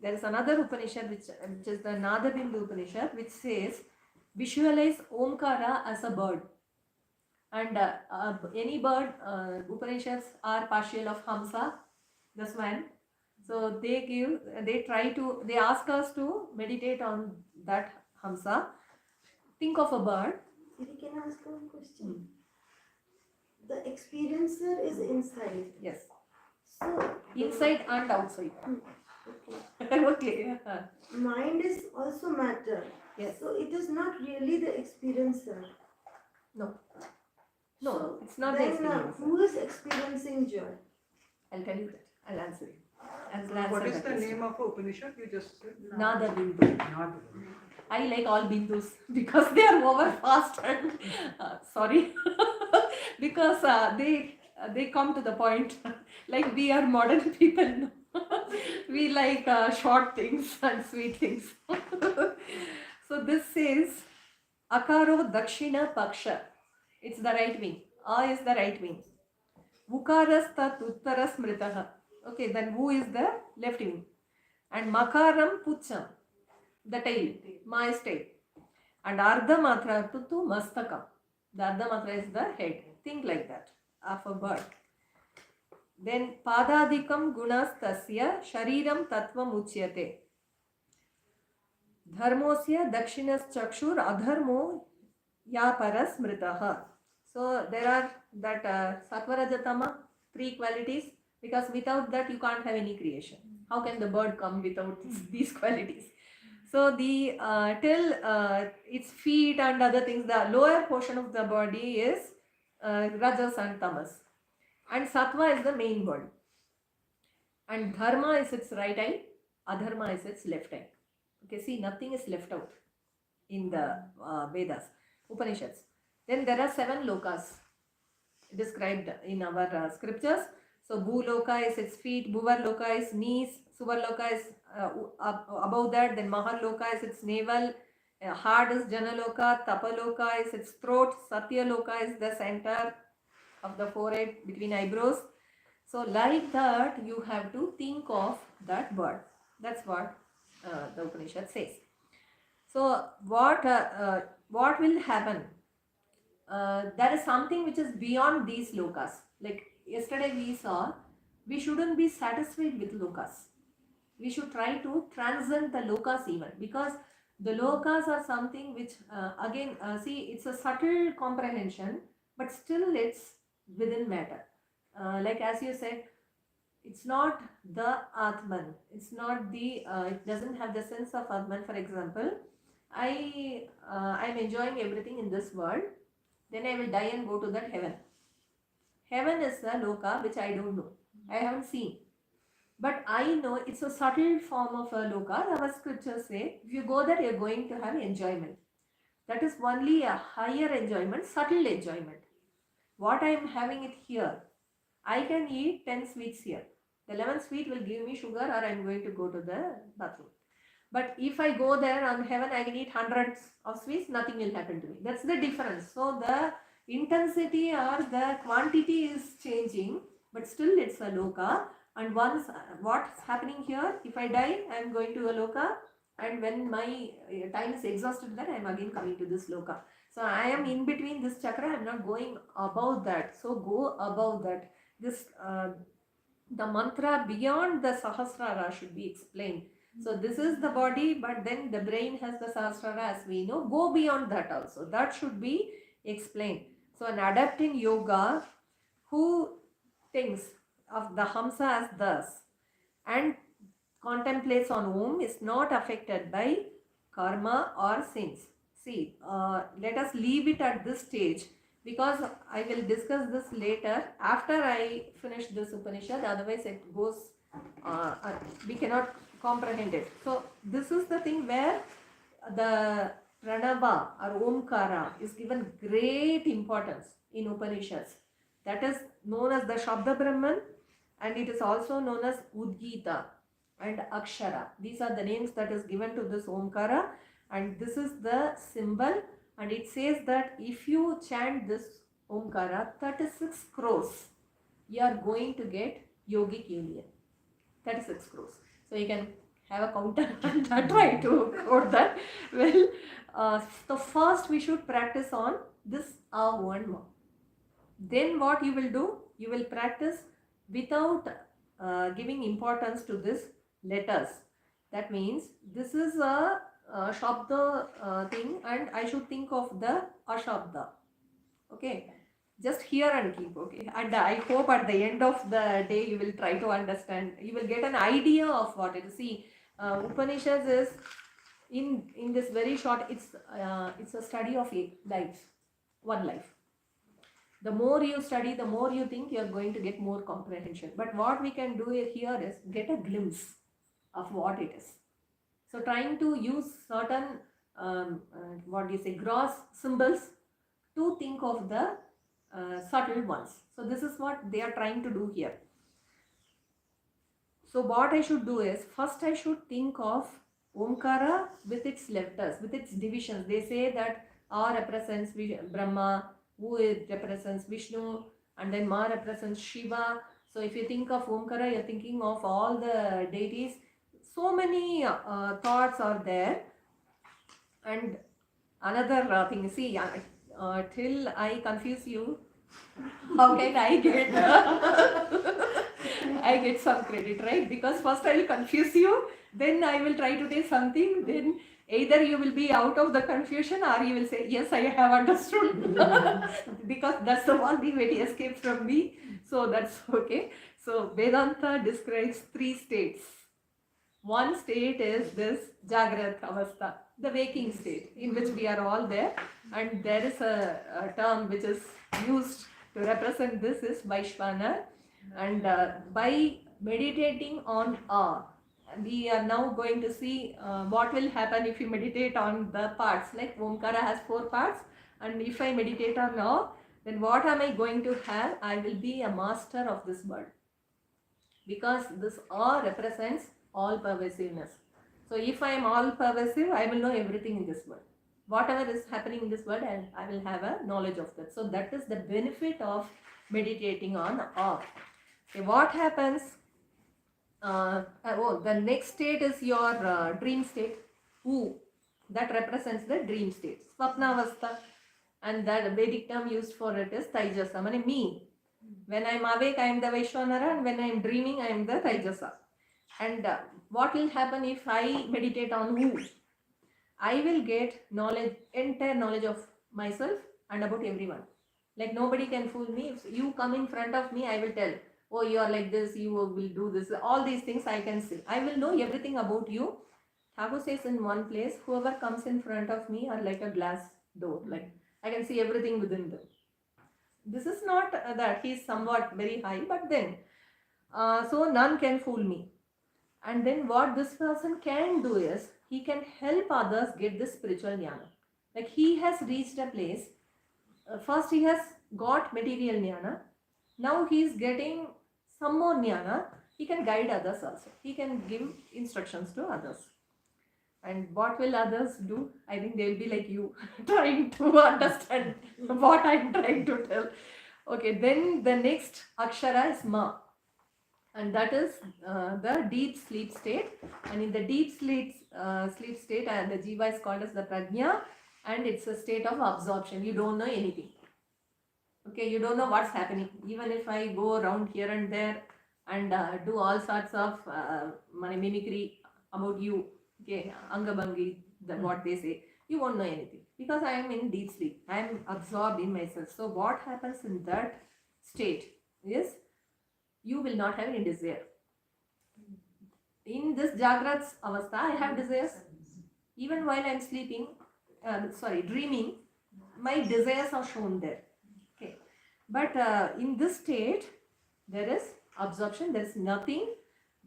there is another Upanishad which is the Nadabindu Upanishad, which says visualize Omkara as a bird. And any bird, Upanishads are partial of Hamsa, the swan. So they ask us to meditate on that Hamsa. Think of a bird. Can I ask one question? The experiencer is inside. Yes. So inside and outside. Okay. Okay. Mind is also matter. Yes. So it is not really the experiencer. No, So it's not the then experience. who is experiencing joy? I'll tell you that. I'll answer you. What is the name of Upanishad you just said? Nada Bindu. Nada. I like all bindus because they are over fast and sorry because they come to the point. Like we are modern people. We like short things and sweet things. So this says Akaro Dakshina Paksha. It's the right wing. A is the right wing. Vukaras tat uttaras mritaha. Okay, then Vu is the left wing. And Makaram Pucham, the tail. Ma is tail. And Ardha Matra Tutu Mastakam. The Ardha Matra is the head. Think like that of a bird. Then Padadikam Gunas Tasya Shariram Tattvam Uchyate. Dharmosya Dakshinas Chakshur Adharmo Yaparas Mritaha. So there are that Sattva-Rajatama, 3 qualities, because without that you can't have any creation. How can the bird come without these qualities? So the till its feet and other things, the lower portion of the body is Rajas and Tamas. And Sattva is the main word. And Dharma is its right eye, Adharma is its left eye. Okay, see, nothing is left out in the Vedas, Upanishads. Then there are 7 lokas described in our scriptures. So Bhuloka is its feet, Bhuvarloka is knees, Suvarloka is above that, then Maharloka is its navel, heart is Janaloka, Tapaloka is its throat, Satyaloka is the center of the forehead between eyebrows. So like that you have to think of that bird. That's what the Upanishad says. So what will happen? There is something which is beyond these lokas. Like yesterday we saw, we shouldn't be satisfied with lokas. We should try to transcend the lokas even, because the lokas are something which see, it's a subtle comprehension, but still it's within matter. Like as you said, it's not the Atman. It's not the, it doesn't have the sense of Atman. For example, I'm enjoying everything in this world. Then I will die and go to that heaven. Heaven is the loka which I don't know. I haven't seen. But I know it's a subtle form of a loka. Our scriptures say, if you go there, you're going to have enjoyment. That is only a higher enjoyment, subtle enjoyment. What I am having it here, I can eat 10 sweets here. The 11th sweet will give me sugar, or I'm going to go to the bathroom. But if I go there on heaven, I can eat hundreds of sweets, nothing will happen to me. That's the difference. So the intensity or the quantity is changing, but still it's a loka. And once what's happening here, if I die, I'm going to a loka. And when my time is exhausted, then I'm again coming to this loka. So I am in between this chakra, I'm not going above that. So go above that. This the mantra beyond the Sahasrara should be explained. So this is the body, but then the brain has the Sahasrara, as we know. Go beyond that also. That should be explained. So an adept in yoga who thinks of the Hamsa as thus and contemplates on Om is not affected by karma or sins. See, let us leave it at this stage, because I will discuss this later after I finish this Upanishad. Otherwise it goes, we cannot comprehend it. So this is the thing where the Pranava or Omkara is given great importance in Upanishads. That is known as the Shabda Brahman, and it is also known as Udgita and Akshara. These are the names that is given to this Omkara, and this is the symbol, and it says that if you chant this Omkara 36 crores, you are going to get yogic union. 36 crores. So you can have a counter and try to quote that. Well, so first we should practice on this one more. Then what you will do? You will practice without giving importance to this letters. That means this is a shabda thing, and I should think of the ashabda. Okay, just hear and keep. Okay, and I hope at the end of the day you will try to understand. You will get an idea of what it is. See, Upanishads is in this very short. It's a study of life, one life. The more you study, the more you think, you are going to get more comprehension. But what we can do here is get a glimpse of what it is. So trying to use certain gross symbols to think of the subtle ones. So this is what they are trying to do here. So what I should do is, first I should think of Omkara with its letters, with its divisions. They say that A represents Brahma, U represents Vishnu, and then Ma represents Shiva. So if you think of Omkara, you're thinking of all the deities. So many thoughts are there. And another thing, see, till I confuse you, how can I get I get some credit, right? Because first I will confuse you, then I will try to say something, then either you will be out of the confusion or you will say, yes, I have understood. Because that's the only way to escape from me. So that's okay. So Vedanta describes 3 states. One state is this Jagrat Avastha, the waking state, in which we are all there. And there is a term which is used to represent this is Vaishvana. And by meditating on A, we are now going to see what will happen if you meditate on the parts. Like Omkara has 4 parts, and if I meditate on A, then what am I going to have? I will be a master of this world. Because this A represents all pervasiveness. So if I am all pervasive, I will know everything in this world. Whatever is happening in this world, I will have a knowledge of that. So that is the benefit of meditating on A. Okay, what happens? The next state is your dream state. U, that represents the dream state. Swapnavastha, and that Vedic term used for it is Taijasa, meaning me. When I am awake, I am the Vaishvanara, and when I am dreaming, I am the Taijasa. And what will happen if I meditate on U? I will get knowledge, entire knowledge of myself and about everyone. Like nobody can fool me. If you come in front of me, I will tell, oh, you are like this, you will do this. All these things I can say. I will know everything about you. Thakur says in one place, whoever comes in front of me are like a glass door. Like I can see everything within them. This is not that he is somewhat very high, but then, so none can fool me. And then what this person can do is, he can help others get this spiritual jnana. Like he has reached a place, first he has got material jnana, now he is getting some more jnana, he can guide others also. He can give instructions to others. And what will others do? I think they will be like you, trying to understand what I am trying to tell. Okay, then the next akshara is Ma. And that is the deep sleep state. And in the deep sleep state, the jiva is called as the prajna, and it's a state of absorption. You don't know anything. Okay, you don't know what's happening. Even if I go around here and there and do all sorts of mimicry about you, okay, angabangi, what they say, you won't know anything because I am in deep sleep. I am absorbed in myself. So what happens in that state is, you will not have any desire. In this Jagrat Avastha, I have desires. Even while I am sleeping, dreaming, my desires are shown there. Okay. But in this state, there is absorption, there is nothing.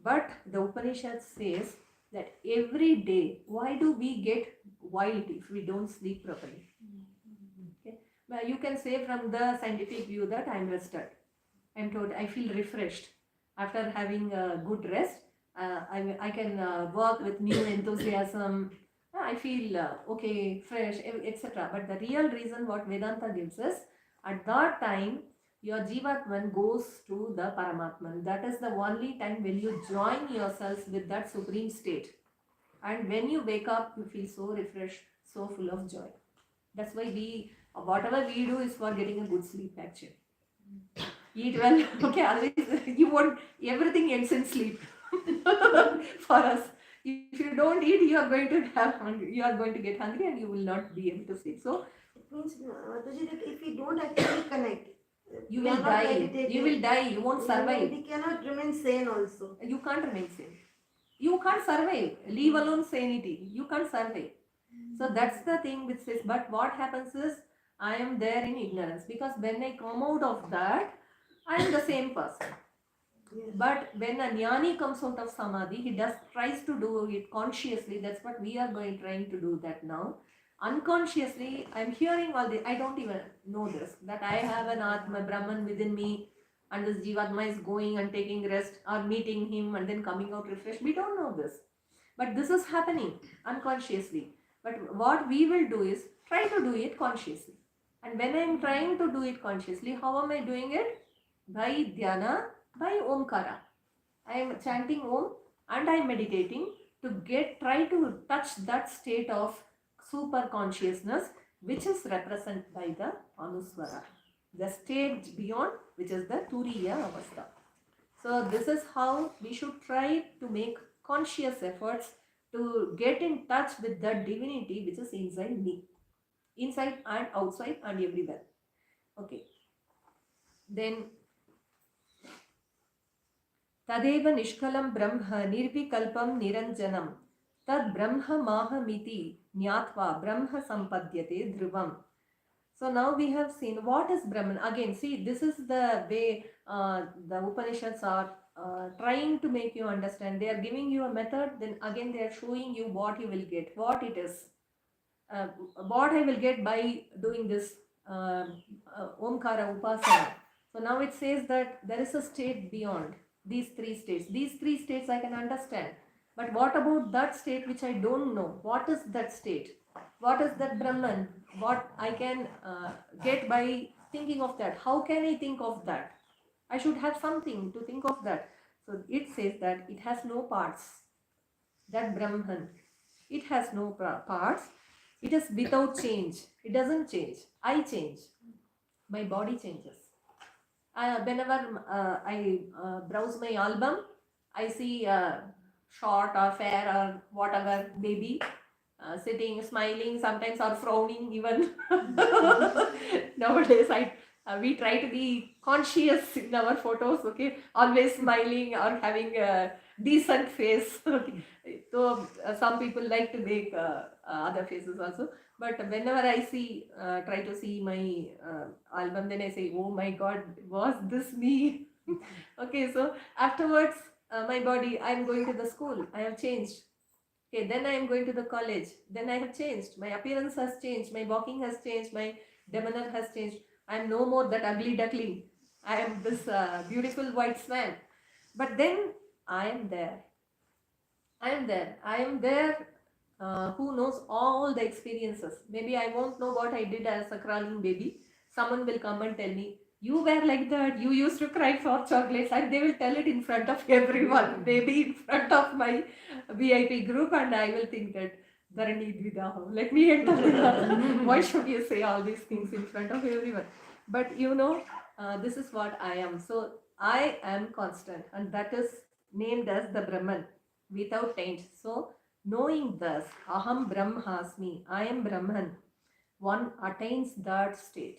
But the Upanishad says that every day, why do we get wild if we don't sleep properly? Okay. But you can say from the scientific view that I am rested. I'm told I feel refreshed after having a good rest. I can work with new enthusiasm. I feel okay, fresh, etc. But the real reason what Vedanta gives us, at that time your Jivatman goes to the Paramatman. That is the only time when you join yourselves with that supreme state. And when you wake up, you feel so refreshed, so full of joy. That's why whatever we do is for getting a good sleep actually. Eat well, okay, otherwise you won't, everything ends in sleep for us. If you don't eat, you are going to have hungry, you are going to get hungry and you will not be able to sleep. So It means, Mataji, that if we don't actually connect, you we are will not die. meditating, You will die. You won't survive. we cannot remain sane also. You can't remain sane. You can't survive. Leave alone sanity. You can't survive. So that's the thing which says, but what happens is, I am there in ignorance, because when I come out of that, I am the same person. Yes. But when a jnani comes out of samadhi, he tries to do it consciously. That's what we are trying to do that now. Unconsciously, I'm hearing all this. I don't even know this, that I have an Atma Brahman within me, and this Jivatma is going and taking rest or meeting him and then coming out refreshed. We don't know this. But this is happening unconsciously. But what we will do is try to do it consciously. And when I'm trying to do it consciously, how am I doing it? By dhyana, by omkara. I am chanting om and I am meditating to try to touch that state of super consciousness, which is represented by the anuswara, the stage beyond, which is the turiya avastha. So this is how we should try to make conscious efforts to get in touch with the divinity which is inside me, inside and outside and everywhere. Okay. Then तदेव निष्कलं ब्रह्म निर्विकल्पं निरञ्जनं तद् ब्रह्म माहमिति ज्ञात्वा ब्रह्म सम्पद्यते ध्रुवम्. So now we have seen what is Brahman. Again, see, this is the way the Upanishads are trying to make you understand. They are giving you a method, then again they are showing you what you will get, what it is. What I will get by doing this Omkara Upasana. So now it says that there is a state beyond these three states. These three states I can understand. But what about that state which I don't know? What is that state? What is that Brahman? What I can get by thinking of that? How can I think of that? I should have something to think of that. So it says that it has no parts. That Brahman, it has no parts. It is without change. It doesn't change. I change. My body changes. Whenever I browse my album, I see short or fair or whatever baby sitting, smiling, sometimes or frowning even. Nowadays, we try to be conscious in our photos, okay? Always smiling or having a decent face. Okay? So some people like to make other faces also. But whenever I try to see my album, then I say, oh my God, was this me? Okay, so afterwards, my body, I am going to the school, I have changed. Okay, then I am going to the college, then I have changed. My appearance has changed, my walking has changed, my demeanor has changed. I am no more that ugly duckling. I am this beautiful white swan. But then I am there. I am there. I am there. Who knows all the experiences. Maybe I won't know what I did as a crawling baby. Someone will come and tell me, you were like that, you used to cry for chocolates, and they will tell it in front of everyone, maybe in front of my VIP group, and I will think that, Dharani Dvidaho, let me enter the why should you say all these things in front of everyone? But this is what I am. So I am constant, and that is named as the Brahman, without taint. So knowing thus, Aham Brahmasmi, I am Brahman, one attains that state,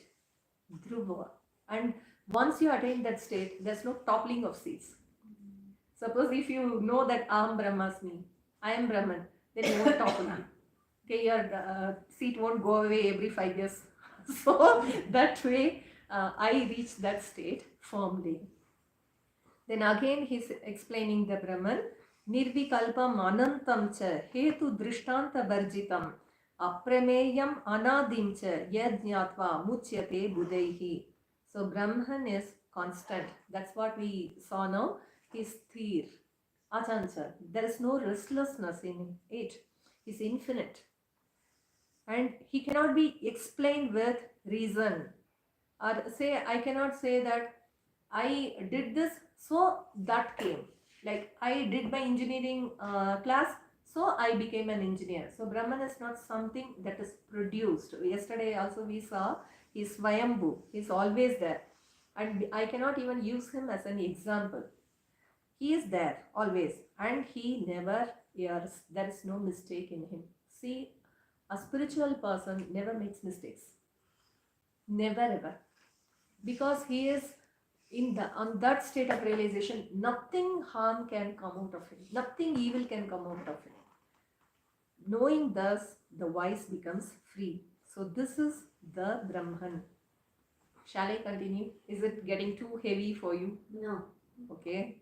Dhruva. And once you attain that state, there's no toppling of seats. Suppose if you know that Aham Brahmasmi, I am Brahman, then you won't topple. Okay, your seat won't go away every 5 years. So that way, I reach that state firmly. Then again, he's explaining the Brahman. Nirvikalpam anantam cha hetu drishtanta varjitam apremeyam anadim cha yajñatva muchyate budaihi. So Brahman is constant. That's what we saw now. He's sthir, achanchal. There is no restlessness in it. He's infinite. And he cannot be explained with reason. Or say, I cannot say that I did this, so that came. Like I did my engineering class, so I became an engineer. So Brahman is not something that is produced. Yesterday also we saw he's Swayambhu, he's always there. And I cannot even use him as an example. He is there always, and he never errs. There is no mistake in him. See, a spiritual person never makes mistakes. Never ever. Because he is in the on that state of realization, nothing harm can come out of him, nothing evil can come out of him. Knowing thus, the wise becomes free. So this is the Brahman. Shall I continue? Is it getting too heavy for you? No. Okay.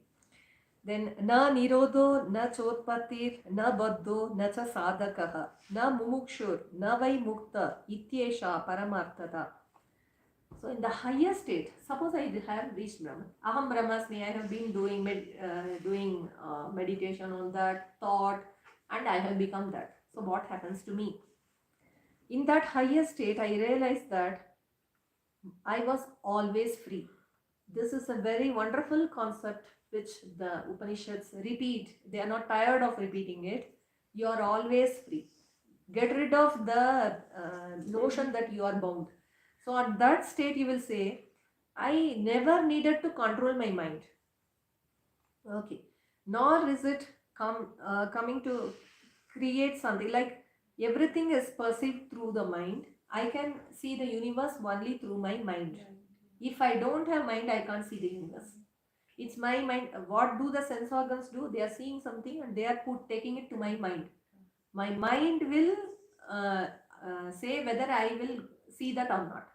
Then na nirodho na chotpatir na baddho na cha sadakaha na mumukshur na vai mukta ityesha paramarthata. So in the higher state, suppose I have reached Brahman, Aham Brahmasmi, I have been doing meditation on that thought, and I have become that. So what happens to me? In that higher state, I realized that I was always free. This is a very wonderful concept which the Upanishads repeat. They are not tired of repeating it. You are always free. Get rid of the notion that you are bound. So at that state you will say, I never needed to control my mind. Okay. Nor is it coming to create something like everything is perceived through the mind. I can see the universe only through my mind. If I don't have mind, I can't see the universe. It's my mind. What do the sense organs do? They are seeing something and they are taking it to my mind. My mind will say whether I will see that or not.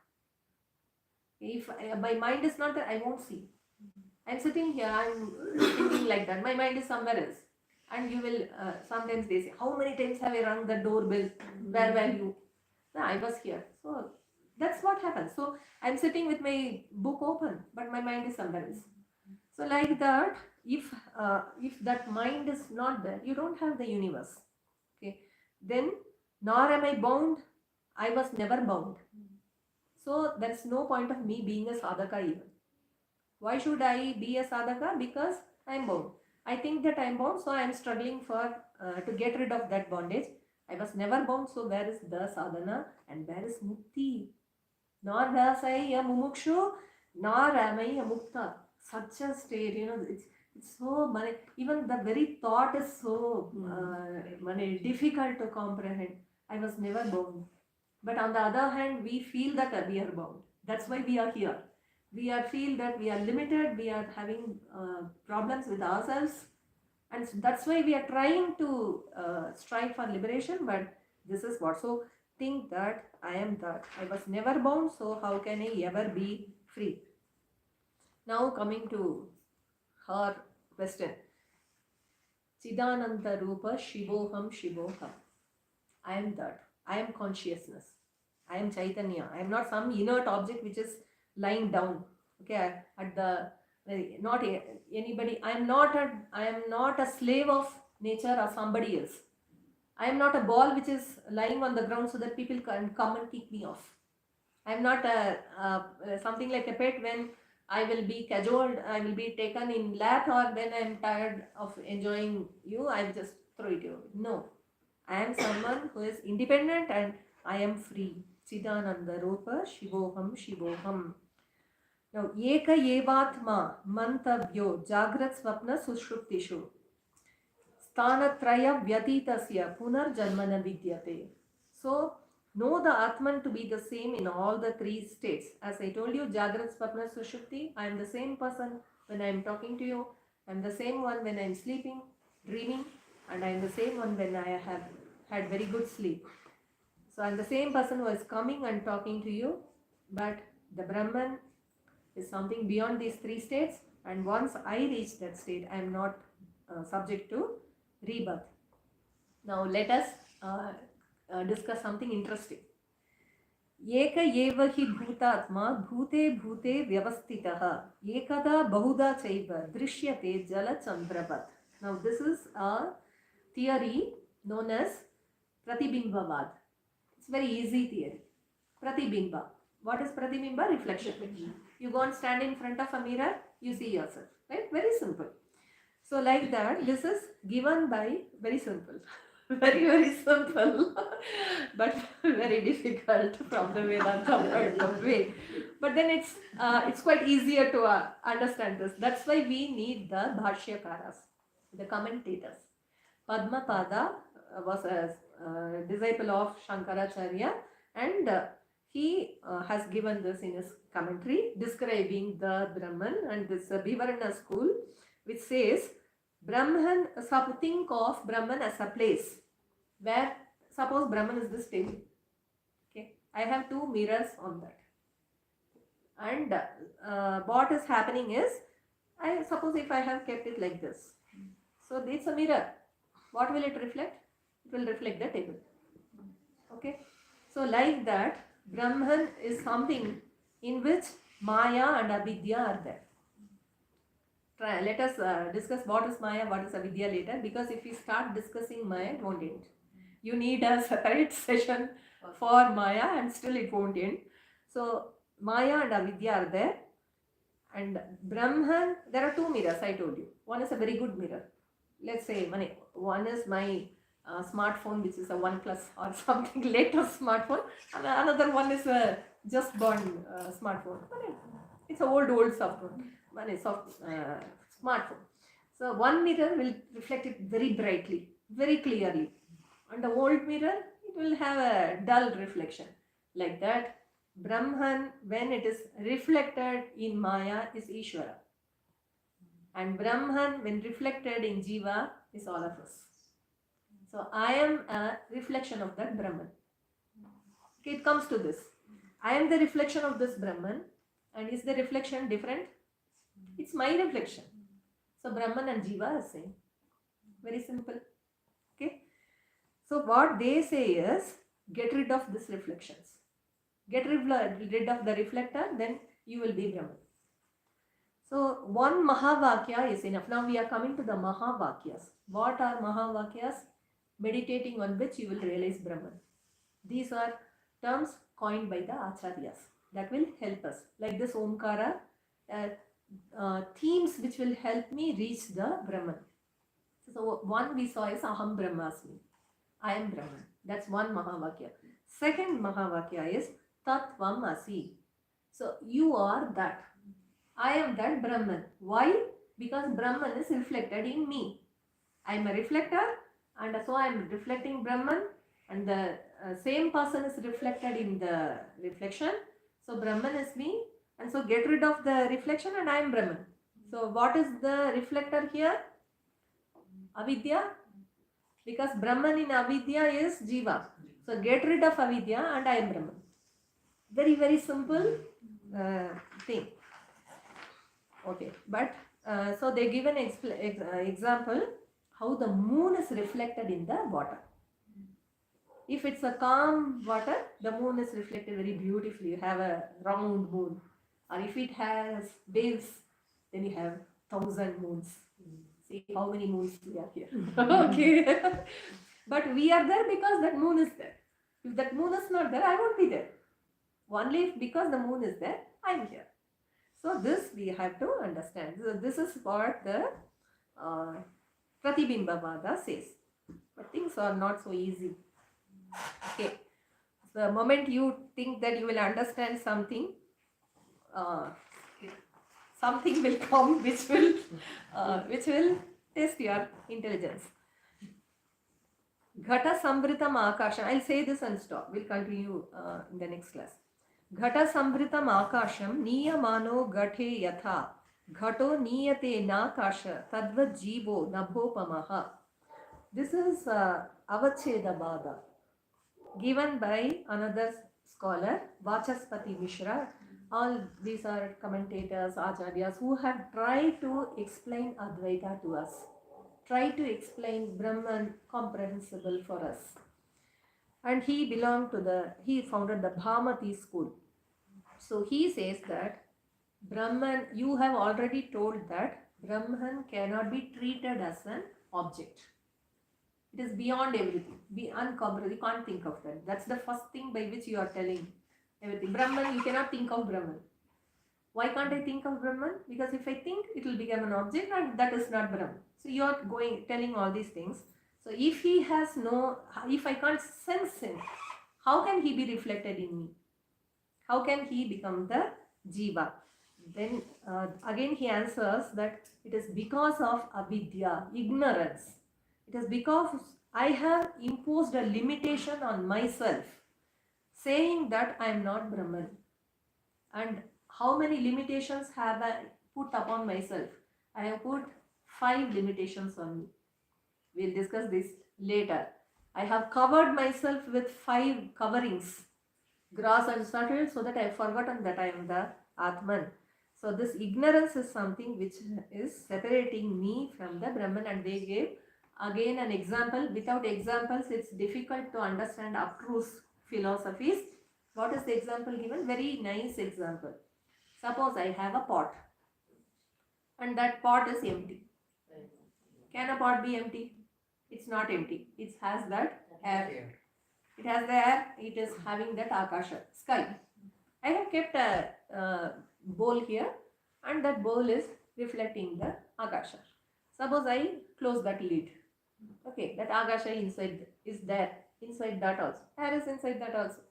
If my mind is not there, I won't see. I'm sitting here, I'm thinking like that. My mind is somewhere else. And you will, sometimes they say, how many times have I rung the doorbell? Where were you? No, I was here. So that's what happens. So I'm sitting with my book open, but my mind is somewhere else. So like that, if that mind is not there, you don't have the universe. Okay. Then, nor am I bound. I was never bound. So there's no point of me being a sadhaka even. Why should I be a sadhaka? Because I'm bound. I think that I'm bound, so I'm struggling for to get rid of that bondage. I was never bound, so where is the sadhana and where is mukti? Nor was I a mumukshu, nor am I a mukta. Such a state, it's so even the very thought is so difficult to comprehend. I was never bound. But on the other hand, we feel that we are bound. That's why we are here. We feel that we are limited, we are having problems with ourselves, and that's why we are trying to strive for liberation. But this is what. So think that I am that. I was never bound, so how can I ever be free? Now coming to her question. Chidananda Rupa Shivoham Shivoham. I am that. I am consciousness. I am Chaitanya. I am not some inert object which is lying down. Okay, at the not anybody. I am not a slave of nature or somebody else. I am not a ball which is lying on the ground so that people can come and kick me off. I am not something like a pet when I will be cajoled, I will be taken in lap, or when I am tired of enjoying you, I will just throw it away. No. I am someone who is independent and I am free. Chidananda Rupa Shivoham Shivoham. Now, Eka Yevatma Mantavyo Jagrat Swapna Sushuptishu Stanatraya Vyatitasya Punar Janmana Vidyate. So, know the Atman to be the same in all the three states. As I told you, Jagrat Swapna Sushupti, I am the same person when I am talking to you. I am the same one when I am sleeping, dreaming, and I am the same one when I have had very good sleep. So I am the same person who is coming and talking to you, but the Brahman is something beyond these three states, and once I reach that state, I am not subject to rebirth. Now let us discuss something interesting. Eka eva hi bhutatma bhute bhute vyavastitaha ekada bahuda chaiva drishyate jala chandrapat. Now this is a theory known as Pratibimba Vad. It's very easy theory. Pratibimba. What is Pratibimba? Reflection. You go and stand in front of a mirror, you see yourself. Right? Very simple. So like that, this is given by, very simple. Very simple. But very difficult from the Vedanta point of view. But then it's quite easier to understand this. That's why we need the Bhashyakaras, the commentators. Padmapada was a disciple of Shankaracharya, and he has given this in his commentary describing the Brahman and this Vivarana school, which says Brahman, think of Brahman as a place where, suppose Brahman is this table. Okay, I have two mirrors on that, and what is happening is, I suppose if I have kept it like this, so it's a mirror. What will it reflect? It will reflect the table. Okay, so like that, Brahman is something in which Maya and Avidya are there. Let us discuss what is Maya, what is Avidya later, because if we start discussing Maya, it won't end. You need a separate session for Maya and still it won't end. So Maya and Avidya are there, and Brahman, there are two mirrors I told you. One is a very good mirror. Let's say one is my smartphone, which is a OnePlus or something latest smartphone, and another one is a just born smartphone. It's an old smartphone. One is smartphone. So one mirror will reflect it very brightly, very clearly, and the old mirror, it will have a dull reflection. Like that, Brahman, when it is reflected in Maya, is Ishvara. And Brahman, when reflected in Jiva, is all of us. So I am a reflection of that Brahman. Okay, it comes to this. I am the reflection of this Brahman, and is the reflection different? It's my reflection. So Brahman and Jiva are same. Very simple. Okay. So what they say is, get rid of these reflections. Get rid of the reflector, then you will be Brahman. So one Mahavakya is enough. Now we are coming to the Mahavakyas. What are Mahavakyas? Meditating on which you will realize Brahman. These are terms coined by the Acharyas that will help us. Like this Omkara, themes which will help me reach the Brahman. So one we saw is Aham Brahmasmi. I am Brahman. That's one Mahavakya. Second Mahavakya is Tattvam Asi. So you are that. I am that Brahman. Why? Because Brahman is reflected in me. I am a reflector, and so I am reflecting Brahman, and the same person is reflected in the reflection. So Brahman is me, and so get rid of the reflection and I am Brahman. So what is the reflector here? Avidya. Because Brahman in Avidya is Jiva. So get rid of Avidya and I am Brahman. Very, very simple thing. Okay, but so they give an example how the moon is reflected in the water. If it's a calm water, the moon is reflected very beautifully. You have a round moon. Or if it has waves, then you have 1,000 moons. See how many moons we are here. Okay. But we are there because that moon is there. If that moon is not there, I won't be there. Only because the moon is there, I am here. So this we have to understand. So this is what the Pratibimbavada says. But things are not so easy. Okay. The moment you think that you will understand something, something will come which will test your intelligence. Ghata Samvritam Akasham. I'll say this and stop. We'll continue in the next class. Ghata Samvritam Akasham Niyamano Ghathe Yatha Ghato Niyate Nakasha Tadvat Jivo Nabhopamaha. This is Avacheda Bada, given by another scholar, Vachaspati Mishra. All these are commentators, acharyas who have tried to explain Advaita to us, try to explain Brahman comprehensible for us. And he founded the Bhamati school. So he says that Brahman, you have already told that Brahman cannot be treated as an object. It is beyond everything, be uncomprehendable. You can't think of that. That's the first thing by which you are telling everything. Brahman, you cannot think of Brahman. Why can't I think of Brahman? Because if I think, it will become an object and that is not Brahman. So you are telling all these things. So if he has if I can't sense him, how can he be reflected in me? How can he become the Jiva? Then again he answers that it is because of avidya, ignorance. It is because I have imposed a limitation on myself, saying that I am not Brahman. And how many limitations have I put upon myself? I have put 5 limitations on me. We'll discuss this later. I have covered myself with 5 coverings, gross and subtle, so that I have forgotten that I am the Atman. So this ignorance is something which is separating me from the Brahman, and they gave again an example. Without examples, it's difficult to understand abstruse philosophies. What is the example given? Very nice example. Suppose I have a pot and that pot is empty. Can a pot be empty? It's not empty. It has that air. It has the air. It is having that akasha, sky. I have kept a bowl here and that bowl is reflecting the akasha. Suppose I close that lid. Okay, that akasha inside is there. Inside that also. Air is inside that also.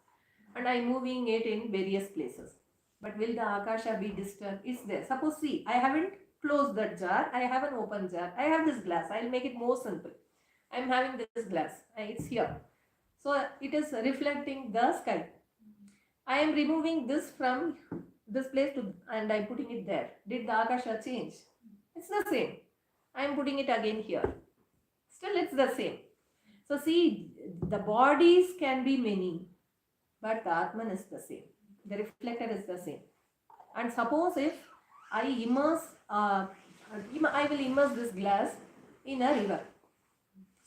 And I am moving it in various places. But will the akasha be disturbed? It's there. Suppose, see, I haven't closed that jar. I have an open jar. I have this glass. I'll make it more simple. I am having this glass. It's here. So it is reflecting the sky. I am removing this from this place and I am putting it there. Did the akasha change? It's the same. I am putting it again here. Still it's the same. So see, the bodies can be many, but the Atman is the same. The reflector is the same. And suppose if I will immerse this glass in a river.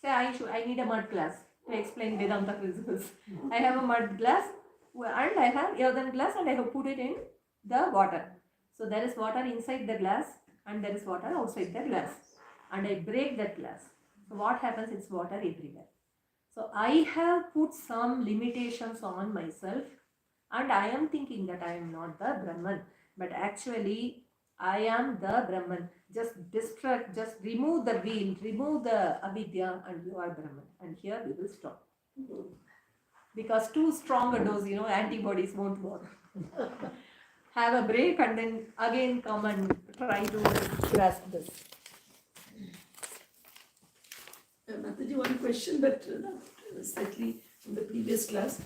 Say I need a mud glass to explain Vedanta principles. I have a mud glass and I have earthen glass and I have put it in the water. So there is water inside the glass and there is water outside the glass. And I break that glass. So what happens? It's water everywhere. So I have put some limitations on myself and I am thinking that I am not the Brahman. But actually I am the Brahman. Just remove the wheel, remove the avidya and you are Brahman. And here we will stop. Because too strong a dose, antibodies won't work. Have a break and then again come and try to grasp this. Mataji, one question, but slightly from the previous class.